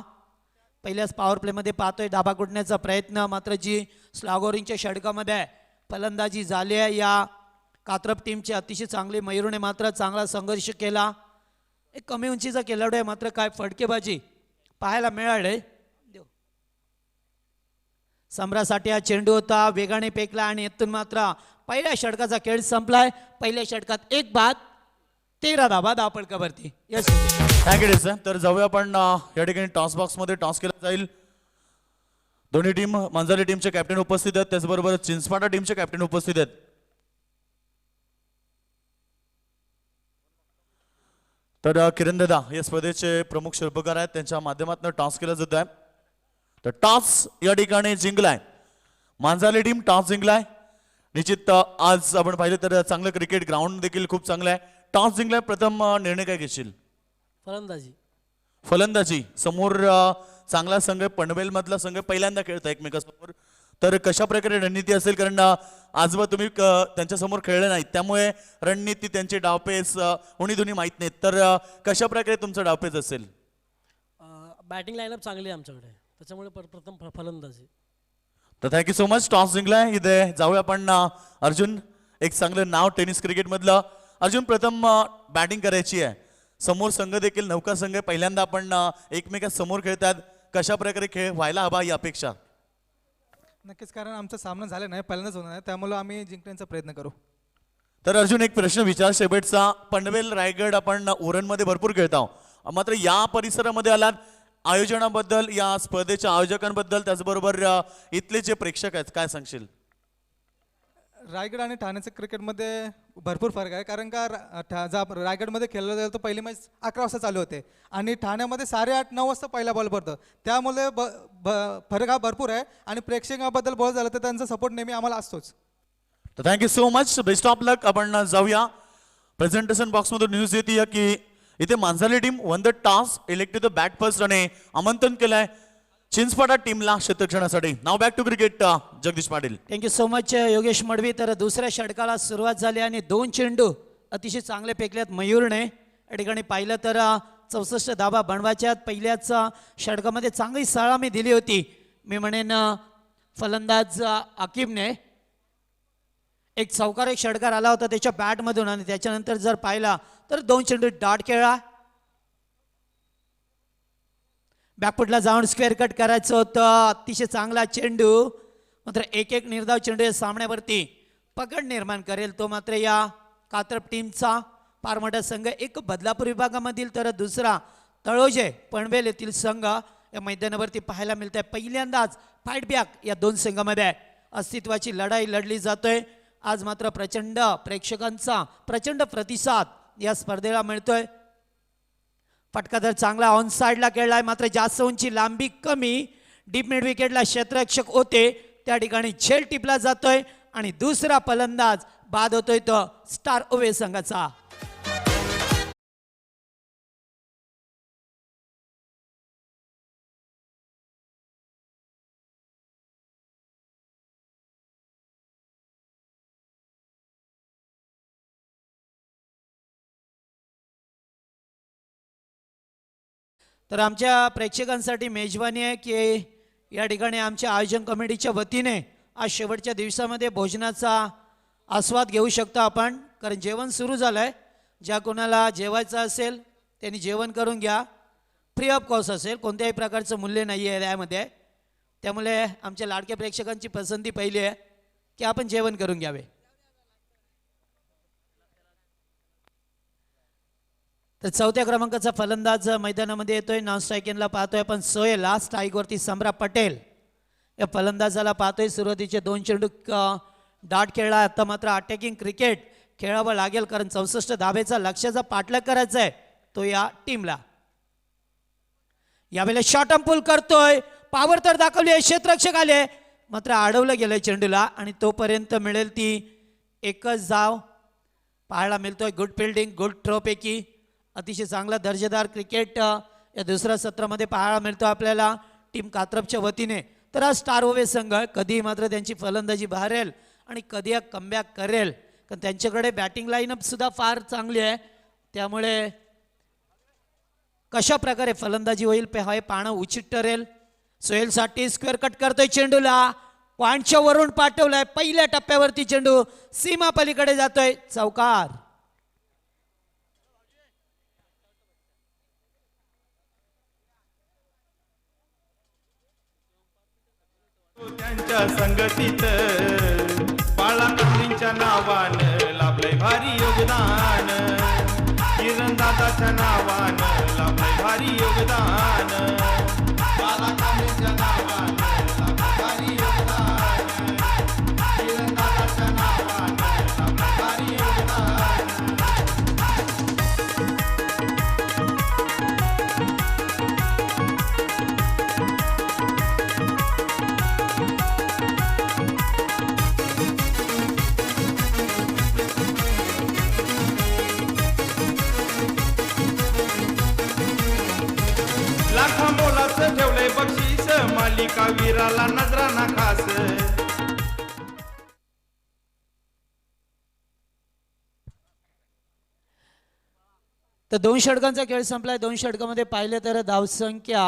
पहिल्याच पॉवर प्लेमध्ये पाहतोय. धाबा कुटण्याचा प्रयत्न. मात्र जी स्लॉगोरिंगच्या षटकामध्ये फलंदाजी झाली आहे या कात्रप टीमची अतिशय चांगली. मयूरने मात्र चांगला संघर्ष केला. एक कमी उंचीचा खेळाडू आहे, मात्र काय फटकेबाजी पाहायला मिळाले. सम्रासाठी हा चेंडू होता, वेगाने फेकला आणि इथून मात्र पहिल्या षटकाचा खेळ संपलाय. पहिल्या षटकात एक बाद, 13 धाबा धावपळकावरती. Yes thank you sir. तर जाऊया आपण या ठिकाणी टॉस बॉक्स मध्ये टॉस केला जाईल. दोन्ही टीम, मांजरी टीमचे कॅप्टन उपस्थित आहेत, त्याचबरोबर चिंचपाटा टीमचे कॅप्टन उपस्थित आहेत. तर किरण दादा या स्पर्धेचे प्रमुख शिल्पकार आहेत, त्यांच्या माध्यमातून टॉस केला जात आहे. तर टॉस या ठिकाणी जिंकलाय मांजरी टीम, टॉस जिंकलाय. निश्चित आज आपण पाहिलं तर चांगलं क्रिकेट ग्राउंड देखील खूप चांगलं आहे. टॉस जिंकलाय, प्रथम निर्णय काय घेशील? फलंदाजी. फलंदाजी. समोर चांगला संघ, पनवेल मधला संघ पहिल्यांदा खेळता एकमेकांसमोर, तर कशा प्रकारे रणनीती असेल? कारण आजवर तुम्ही त्यांच्या समोर खेळले नाहीत, त्यामुळे रणनीती, त्यांचे डावपेच उणी धुनी माहीत नाहीत, तर कशा प्रकारे तुमचा डावपेच असेल? बॅटिंग लाईनअप चांगली आहे आमच्याकडे, त्याच्यामुळे प्रथम फलंदाजी. तर थँक्यू सो मच. टॉस जिंकलाय. इथे जाऊया आपण अर्जुन, एक चांगलं नाव टेनिस क्रिकेट मधलं. अर्जुन, प्रथम बॅटिंग करायची आहे, समोर संघ देखील नौका संघ आहे, पहिल्यांदा आपण एकमेकांसमोर खेळतात, कशा प्रकारे खेळ व्हायला हवा ही अपेक्षा? नक्कीच, कारण आमचा सामना झाला नाही, पहिल्यांदाच होणार आहे, त्यामुळे आम्ही जिंकण्याचा प्रयत्न करू. तर अर्जुन, एक प्रश्न विचार शेवटचा. पनवेल, रायगड आपण उरणमध्ये भरपूर खेळतो, मात्र या परिसरामध्ये आलात, आयोजनाबद्दल, या स्पर्धेच्या आयोजकांबद्दल, त्याचबरोबर इथले जे प्रेक्षक आहेत, काय सांगशील? रायगड आणि ठाण्याच्या क्रिकेटमध्ये भरपूर फरक आहे, कारण का रायगडमध्ये खेळलं जाईल तर पहिली मॅच 11 वाजता चालू होते आणि ठाण्यामध्ये 8:30-9 वाजता पहिला बॉल पडतं, त्यामुळे फरक हा भरपूर आहे. आणि प्रेक्षकांबद्दल बोलायचं झालं तर त्यांचा सपोर्ट नेहमी आम्हाला असतोच. तर thank you so much, best of luck. आपण जाऊया प्रेझेंटेशन बॉक्समधून. न्यूज येते की इथे Manjari team won the toss, elected the bat first आणि आमंत्रण केलंय चिंचपाटा टीमला शतकक्षणासाठी. नाव back to cricket, Jagdish Patil. Thank you so much Yogesh Madvi. तर दुसऱ्या षटकाला सुरुवात झाली आणि 2 चेंडू अतिशय चांगले फेकलेत मयूरने. या ठिकाणी पाहिलं तर 64 धाबा बनवायच्या. पहिल्याच षटकामध्ये चांगली सलामी दिली होती, मी म्हणेन फलंदाज आकिबने. एक चौकार, एक षटकार आला होता त्याच्या बॅटमधून आणि त्याच्यानंतर जर पाहिला तर 2 चेंडू डॉट खेळला. बॅकफुटला जाऊन स्क्वेअर कट करायचं होतं, अतिशय चांगला चेंडू, मात्र एक निर्धाव चेंडू या सामन्यावरती पकड निर्माण करेल तो मात्र या कात्रप टीमचा. फार मोठा संघ, एक बदलापूर विभागामधील तर दुसरा तळोजे पनवेल येथील संघ या मैदानावरती पाहायला मिळत आहे. पहिल्यांदाच फाईट बॅक या 2 संघामध्ये अस्तित्वाची लढाई लढली जातोय. आज मात्र प्रचंड प्रेक्षकांचा प्रचंड प्रतिसाद या स्पर्धेला मिळतोय. फटका तर चांगला ऑन साईडला खेळलाय, मात्र जास्त उंची, लांबी कमी. डीप मिड विकेटला क्षेत्ररक्षक होते, त्या ठिकाणी झेल टिपला जातोय आणि दुसरा फलंदाज बाद होतोय तो स्टार ओवे संघाचा. तर आमच्या प्रेक्षकांसाठी मेजवानी आहे की या ठिकाणी आमच्या आयोजन कमिटीच्या वतीने आज शेवटच्या दिवसामध्ये भोजनाचा आस्वाद घेऊ शकता आपण, कारण जेवण सुरू झालं आहे. ज्या कोणाला जेवायचं असेल त्यांनी जेवण करून घ्या, फ्री ऑफ कॉस्ट असेल, कोणत्याही प्रकारचं मूल्य नाही आहे यामध्ये. त्यामुळे आमच्या लाडक्या प्रेक्षकांची पसंती पहिली आहे की आपण जेवण करून घ्यावे. तर 4थ्या क्रमांकाचा फलंदाज मैदानामध्ये येतोय. नॉन स्ट्रायकिंगला पाहतोय आपण सोय. लास्ट स्ट्राईकवरती सम्राट पटेल या फलंदाजाला पाहतोय. सुरुवातीचे 2 चेंडू डाट खेळला, आता मात्र अटॅकिंग क्रिकेट खेळावं लागेल, कारण 64 धाब्याचा लक्ष्याचा पाठलाग करायचा आहे तो या टीमला. यावेळेला शॉर्ट अँड पुल करतोय, पावर तर दाखवली आहे, क्षेत्ररक्षक आले, मात्र अडवलं गेलंय चेंडूला आणि तोपर्यंत मिळेल ती एकच धाव पाहायला मिळतोय. गुड फिल्डिंग, गुड थ्रो पैकी अतिशय चांगला दर्जेदार क्रिकेट या दुसऱ्या सत्रामध्ये पाहायला मिळतो आपल्याला टीम कात्रपच्या वतीने. तर हा स्टार ओवे संघ कधी मात्र त्यांची फलंदाजी बहारेल आणि कधी कमबॅक करेल, कारण त्यांच्याकडे बॅटिंग लाईनअप सुद्धा फार चांगली आहे. त्यामुळे कशा प्रकारे फलंदाजी होईल हे पाहणं उचित ठरेल. सोहेलसाठी स्क्वेअर कट करतोय चेंडूला, पॉइंटच्या वरून पाठवलाय, पहिल्या टप्प्यावरती चेंडू सीमा पलीकडे जातोय, चौकार. त्यांच्या संगतीत बाळाकडींच्या नावानं लाभलंय भारी योगदान, किरण दादाच्या नावानं लाभलंय भारी योगदान, बाळाकडींच्या नावानं लाभलंय भारी योगदान, किरण दादाच्या नावानं लाभलंय भारी योगदान. लाखा मोलाचं ठेवलंय बक्षीस, मालिका वीराला नजराना खास. तर 2 षटकांचा खेळ संपलाय. 2 षटकामध्ये पाहिले तर धावसंख्या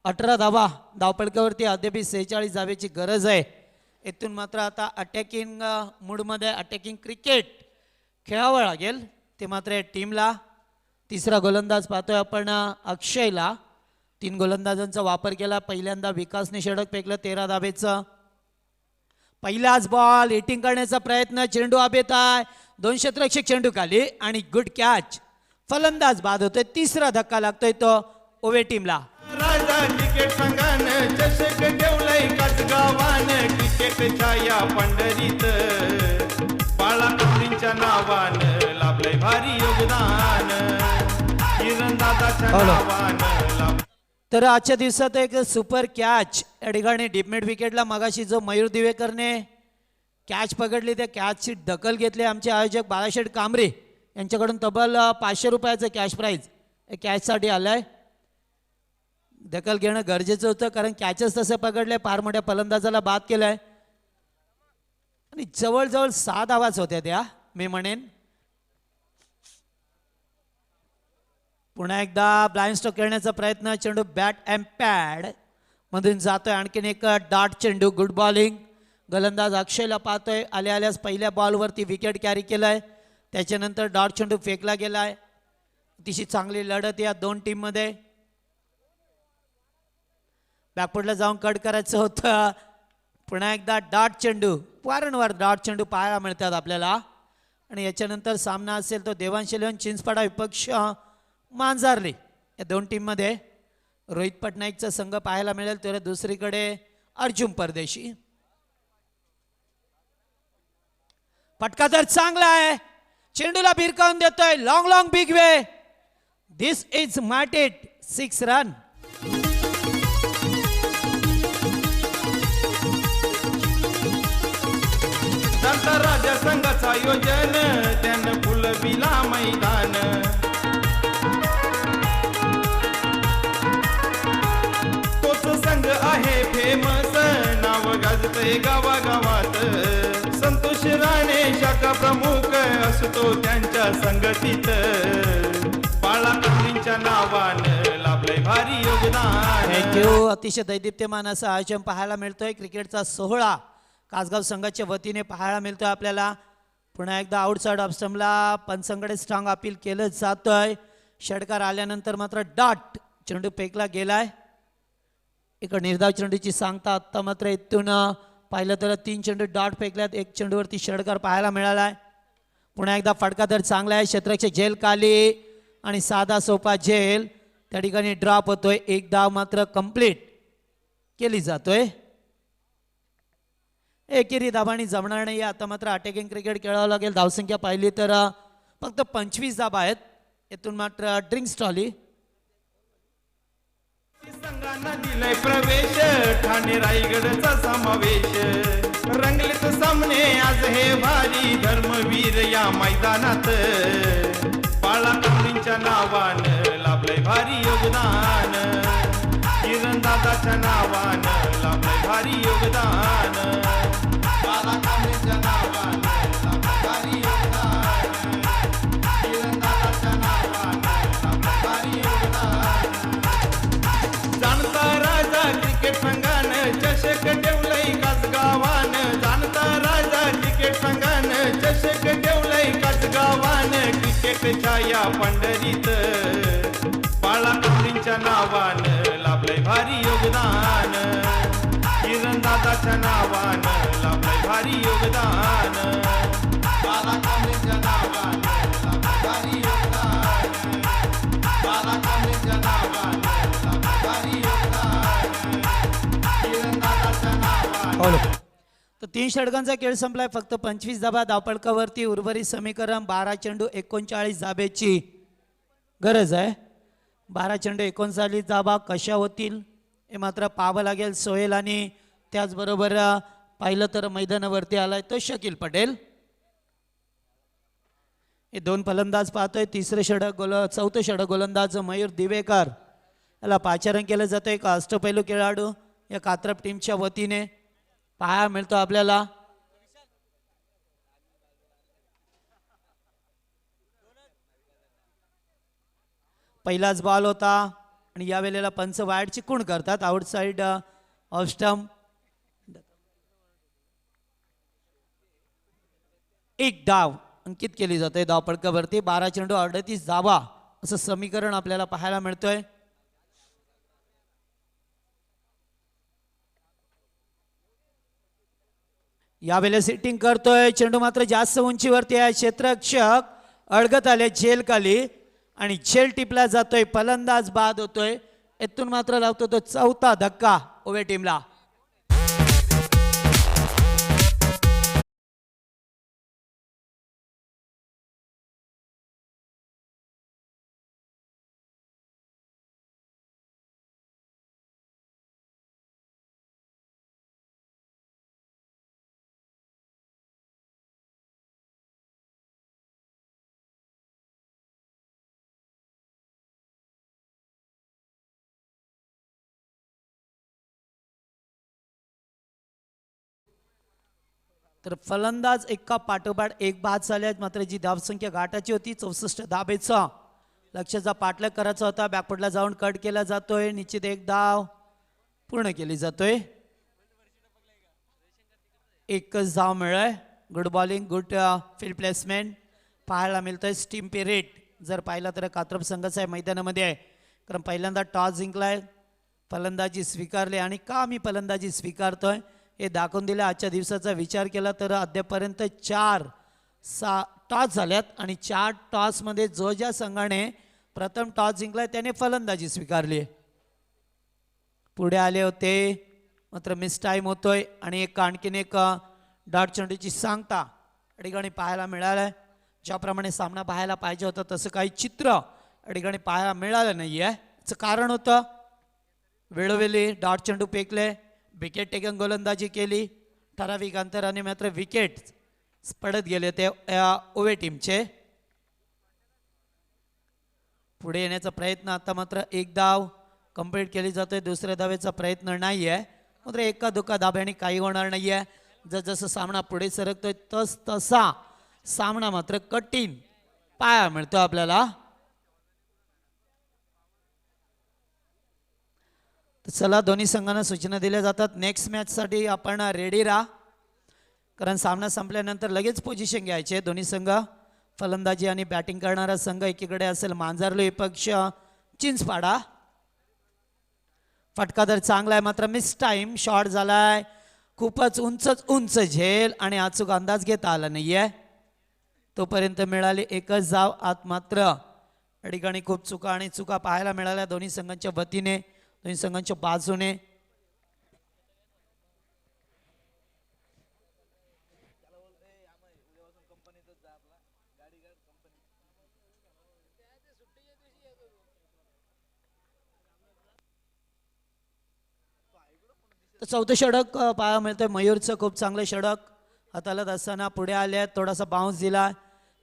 18 धावा. धावपळकावरती अद्याप 46 धावेची गरज आहे. इथून मात्र आता अटॅकिंग मूडमध्ये अटॅकिंग क्रिकेट खेळावं लागेल. ते मात्र या टीमला. तिसरा गोलंदाज पाहतोय आपण अक्षयला. 3 गोलंदाजांचा वापर केला. पहिल्यांदा विकासने षटक फेकलं 13 धावेचं. पहिलाच बॉल हिटिंग करण्याचा प्रयत्न. चेंडू आबेत आहे. 2 क्षेत्ररक्षक चेंडू खाली आणि गुड कॅच. फलंदाज बाद होतोय. तिसरा धक्का लागतोय तो ओवे टीमला. राजा क्रिकेट संघानं चषक ठेवलंय काचगावानं, क्रिकेटच्या या पंढरीत बाळाकडींच्या नावानं लाभलंय भारी योगदान, किरण दादाच्या नावानं लाभ. तर आजच्या दिवसात एक सुपर कॅच या ठिकाणी डीपमिड विकेटला मगाशी जो मयूर दिवेकरने कॅच पकडली त्या कॅचची दखल घेतली आमचे आयोजक बाळाशेठ कांबरे यांच्याकडून. तब्बल 500 रुपयाचं कॅश प्राईज या कॅचसाठी आलाय. दखल घेणं गरजेचं होतं कारण कॅचेस तसे पकडले. फार मोठ्या फलंदाजाला बाद केलाय आणि जवळजवळ 7 धावाच होत्या त्या मी म्हणेन. पुन्हा एकदा ब्लाइंड स्ट्रोक खेळण्याचा प्रयत्न. चेंडू बॅट अँड पॅड मधून जातोय. आणखीन एक डॉट चेंडू. Good bowling. गोलंदाज अक्षयला पाहतोय. आल्यास पहिल्या बॉलवरती विकेट कॅरी केलाय. त्याच्यानंतर डॉट चेंडू फेकला गेलाय. अतिशय चांगली लढत या 2 टीममध्ये. बॅकफुटला जाऊन कट करायचं होतं. पुन्हा एकदा डॉट चेंडू. वारंवार डॉट चेंडू पाहायला मिळतात आपल्याला. आणि याच्यानंतर सामना असेल तो देवांश इलेव्हन चिंचपाडा विपक्ष मांजारली या 2 टीममध्ये. रोहित पटनाईकचा संघ पाहायला मिळेल. तर दुसरीकडे अर्जुन परदेशी. फटका तर चांगला आहे. चेंडूला भिरकावून देतोय. Long big way. This is मार्टेड 6 run. जाणता राजा संघाचं आयोजन, त्यानं फुलविला मैदान. तोच संघ आहे फेमस, नाव गाजतय गावागावात. संतोष राणे शाखा प्रमुख असतो त्यांच्या संगतीत, बाळाकडींच्या नावानं लाभलंय भारी योगदान. थँक्यू. अतिशय दैदिप्यमान असं आयोजन पाहायला मिळतोय. क्रिकेटचा सोहळा कासगाव संघाच्या वतीने पाहायला मिळतोय आपल्याला. पुन्हा एकदा आउटसाइड ऑफ स्टंपला पंचांकडे स्ट्रॉंग अपील केलं जातोय. षटकार आल्यानंतर मात्र डॉट चेंडू फेकला गेलाय. इकडे निर्धाव चेंडूची सांगता. आत्ता मात्र इथून पाहिलं तर 3 चेंडू डॉट फेकल्यात. 1 चेंडूवरती षटकार पाहायला मिळालाय. पुन्हा एकदा फटका तर चांगला आहे. क्षेत्ररक्षक झेल खाली आणि साधा सोपा झेल त्या ठिकाणी ड्रॉप होतोय. 1 धाव मात्र कंप्लीट केली जातोय. एकेरी धाबांनी जमणार नाही. आता मात्र अटॅकिंग क्रिकेट खेळावं लागेल. धावसंख्या पाहिली तर फक्त 25 धाबा आहेत. येथून मात्र ड्रिंक्स ट्रॉली. संघांना दिलाय प्रवेश, ठाणे रायगडचा समावेश. रंगलेत सामने आज हे भारी, धर्मवीर या मैदानात. बाळाकडींच्या नावानं लाभलंय भारी योगदान, किरण दादाच्या नावानं लाभलंय भारी योगदान. बाळाकडींच्या नावानं लाभलंय भारी योगदान, किरण दादाच्या नावानं लाभलंय भारी योगदान. जाणता राजा क्रिकेट संघानं चषक ठेवलंय कासगावानं. जाणता राजा क्रिकेट संघानं चषक ठेवलंय कासगावानं. क्रिकेटच्या या पंढरीत बाळाकडींच्या नावानं लाभलंय भारी योगदान, किरण दादाच्या नावानं लाभलंय भारी योगदान. दादा कांबळेच्या नावानं लाभलंय भारी योगदान. दादा कांबळेच्या नावानं लाभलंय भारी योगदान. किरणदादाच्या नावानं. तर 3 षटकांचा खेळ संपलाय. फक्त 25 धाबा धावपळकावरती. उर्वरित समीकरण 12 चेंडू 39 धाब्याची गरज आहे. 12 चेंडू 39 धाबा कशा होतील हे मात्र पाहावं लागेल. सोहेल आणि त्याचबरोबर पाहिलं तर मैदानावरती आलाय तो शकील पटेल. हे 2 फलंदाज पाहतोय. तिसरं षटक चौथं षटक गोलंदाज मयूर दिवेकर याला पाचारण केलं जातं. एक अष्टपैलू खेळाडू या कात्रप टीमच्या वतीने पाहायला मिळतो आपल्याला. पहिलाच बॉल होता आणि या वेळेला पंच वाईड चिकून करतात. Outside off stump. एक डाव अंकित केली जाते धावपळकावरती. 12 चेंडू 38 धावा असं समीकरण आपल्याला पाहायला मिळतोय. यावेळेला सेटिंग करतोय. चेंडू मात्र जास्त उंचीवरती आहे. क्षेत्ररक्षक अडगत आले झेल खाली आणि झेल टिपला जातोय. फलंदाज बाद होतोय. इथून मात्र लावतो तो चौथा धक्का उभे टीमला. तर फलंदाज एका पाठोपाठ एक बाद झाले आहेत. मात्र जी धावसंख्या गाठाची होती 64 धाबेचा लक्ष्याचा पाठलाग करायचा होता. बॅकफुटला जाऊन कट केला जातोय. निश्चित एक धाव पूर्ण केली जातोय. एकच धाव मिळाय. Good bowling, good field placement पाहायला मिळतोय. स्टीम पिरियड जर पाहिला तर कात्रप संघाचा आहे मैदानामध्ये आहे. कारण पहिल्यांदा टॉस जिंकलाय, फलंदाजी स्वीकारली आणि का मी फलंदाजी स्वीकारतोय हे दाखवून दिलं. आजच्या दिवसाचा विचार केला तर अद्यापर्यंत 4 टॉस झाल्यात आणि 4 टॉसमध्ये जो ज्या संघाने प्रथम टॉस जिंकलाय त्याने फलंदाजी स्वीकारली. पुढे आले होते मात्र मिस टाईम होतोय आणि एक आणखीन एक डॉट चेंडूची सांगता ठिकाणी पाहायला मिळालंय. ज्याप्रमाणे सामना पाहायला पाहिजे होता तसं काही चित्र ठिकाणी पाहायला मिळालं नाही आहे. याचं कारण होतं वेळोवेळी डॉट चेंडू फेकले, विकेट टेकन गोलंदाजी केली. ठराविक अंतराने मात्र विकेट पडत गेले ते ओवे टीमचे. पुढे येण्याचा प्रयत्न आता मात्र एक धाव कंप्लीट केली जातोय. दुसऱ्या धावेचा प्रयत्न नाही आहे. मात्र एका दुका धाब्याने काही होणार नाही आहे. जसं सामना पुढे सरकतोय तसा सामना मात्र कठीण पाहायला मिळतो आपल्याला. चला दोन्ही संघांना सूचना दिल्या जातात. नेक्स्ट मॅचसाठी आपण रेडी राहा, कारण सामना संपल्यानंतर लगेच पोझिशन घ्यायचे. दोन्ही संघ फलंदाजी आणि बॅटिंग करणारा संघ एकीकडे असेल मांजारलो विपक्ष चिंचपाडा. फटका तर चांगला आहे मात्र मिस टाईम शॉट झालाय. खूपच उंच झेल आणि अचूक अंदाज घेता आला नाहीये. तोपर्यंत मिळाली एकच धाव. आत मात्र ठिकाणी खूप चुका आणि चुका पाहायला मिळाल्या दोन्ही संघांच्या वतीने, दोन्ही संघांच्या बाजूने. तर चौथं षटक पाहायला मिळतंय मयूरचं खूप चांगलं षटक. हाताळत असताना पुढे आले, थोडासा बाउन्स दिला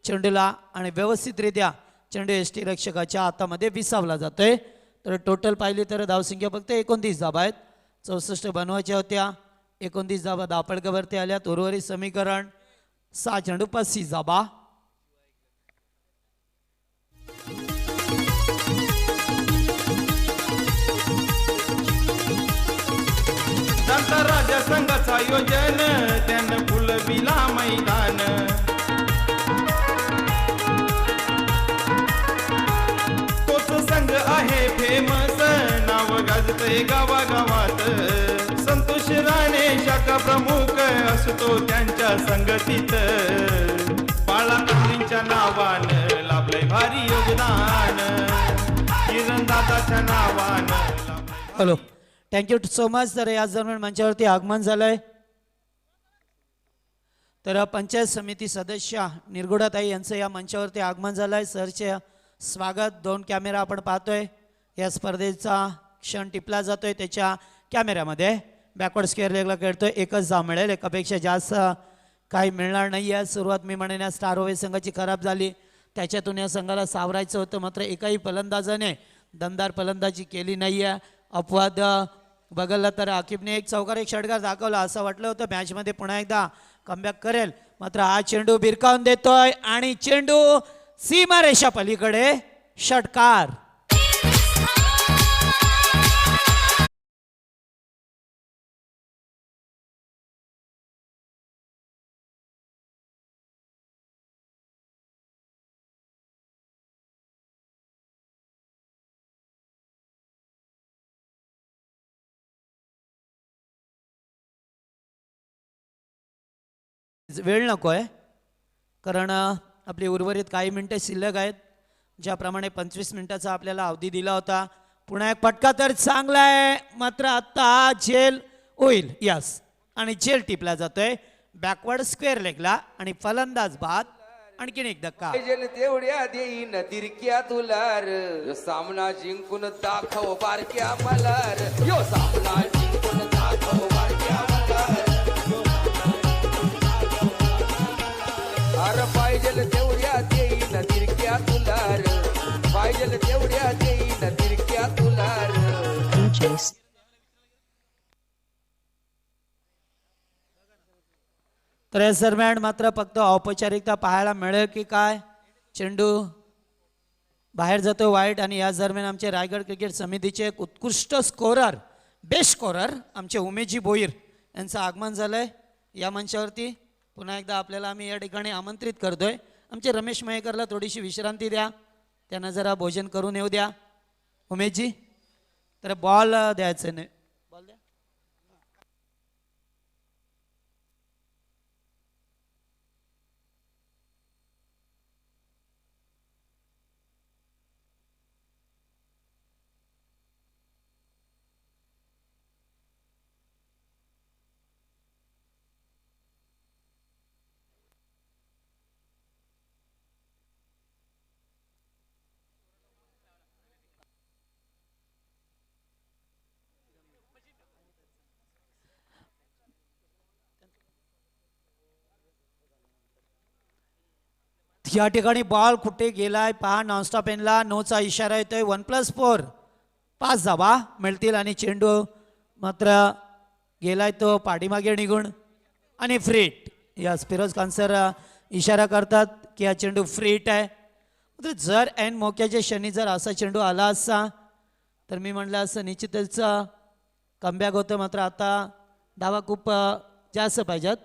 चेंडूला आणि व्यवस्थितरित्या चेंडू यष्टी रक्षकाच्या हातामध्ये विसावला जातोय. तर टोटल पाहिली तर धावसंख्या फक्त 29 धाबा आहेत. 64 बनवायच्या होत्या, 29 धाबा धावपळकावरती आल्यात. उर्वरित समीकरण 6 चेंडू 35 धाबा. जाणता राजा संघाचं आयोजन त्यानं फुलविला मैदान. तोच संघ आहे फेमस, नाव गाजतय गावागावात. संतोष राणे का प्रमुख असतो त्यांच्या संगतीत बाळा कंदींच्या नावानं लाभलंय भारी योगदान किरण दादाच्या नावानं हॅलो थँक्यू सो मच. तर याच दरम्यान मंचावरती आगमन झालंय तर पंचायत समिती सदस्य निरगुडाताई यांचं या मंचावरती आगमन झालंय. सरचे स्वागत. 2 कॅमेरा आपण पाहतोय. या स्पर्धेचा क्षण टिपला जातोय त्याच्या कॅमेऱ्यामध्ये. बॅकवर्ड स्क्वेअर लेगला खेळतोय. एकच धाव मिळेल. एकापेक्षा जास्त काही मिळणार नाही आहे. सुरुवात मी म्हणेन या स्टार ओवे संघाची खराब झाली. त्याच्यातून या संघाला सावरायचं होतं मात्र एकाही फलंदाजाने दमदार फलंदाजी केली नाही आहे. अपवाद बघायला तर आकिबने एक चौकार एक षटकार दाखवला. असं वाटलं होतं मॅचमध्ये पुन्हा एकदा कमबॅक करेल मात्र हा चेंडू भिरकावून देतोय आणि चेंडू सीमारेषा पलीकडे षटकार. वेळ नको आहे कारण आपली उर्वरित काही मिनटं शिल्लक आहेत. ज्याप्रमाणे 25 मिनिटाचा आपल्याला अवधी दिला होता. पुन्हा एक फटका तर चांगला आहे मात्र आता झेल होईल. यस आणि झेल टिपला जातोय बॅकवर्ड स्क्वेअर लेगला आणि फलंदाज बाद. आणखीन एक धक्का. पाहिजेल तेवढ्या देईन तिरक्या तुलार यो सामना जिंकून दाखव बारक्या मलार यो सामना जिंकून दाखव बारक्या मलार अरे पाहिजेल तेवढ्या देईन तिरक्या तुलार पाहिजेल तेवढ्या देईन तिरक्या तुलार. तर या दरम्यान मात्र फक्त औपचारिकता पाहायला मिळेल की काय. चेंडू बाहेर जातो वाईट आणि या दरम्यान आमचे रायगड क्रिकेट समितीचे एक उत्कृष्ट स्कोरर बेस्ट स्कोरर आमचे उमेशजी भोईर यांचं आगमन झालंय या मंचावरती. पुन्हा एकदा आपल्याला आम्ही या ठिकाणी आमंत्रित करतोय. आमचे रमेश मयेकरला थोडीशी विश्रांती द्या. त्यांना जरा भोजन करून येऊ द्या. उमेशजी तर बॉल द्यायचं नाही. बॉल द्या. या ठिकाणी बॉल कुठे गेलाय पहा. नॉनस्टॉप एनला नोचा इशारा येतोय. 1+4 5 धावा मिळतील आणि चेंडू मात्र गेलाय तो पाठीमागे निघून आणि फ्रीट. यस फिरोज खान सर इशारा करतात की हा चेंडू फ्रीट आहे. मात्र जर ऐन मोक्याच्या क्षणी जर असा चेंडू आला असता तर मी म्हटलं असं निश्चितच कमबॅक होतं. मात्र आता धावा खूप जास्त पाहिजेत.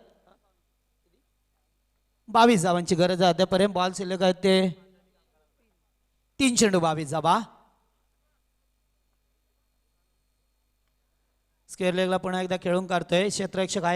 22 धावांची गरज आहे आतापर्यंत. बॉल शिल्लक आहेत ते 3 चेंडू 22 धावा. स्क्वेअर लेगला पुन्हा एकदा खेळून काढतोय क्षेत्ररक्षक आहेत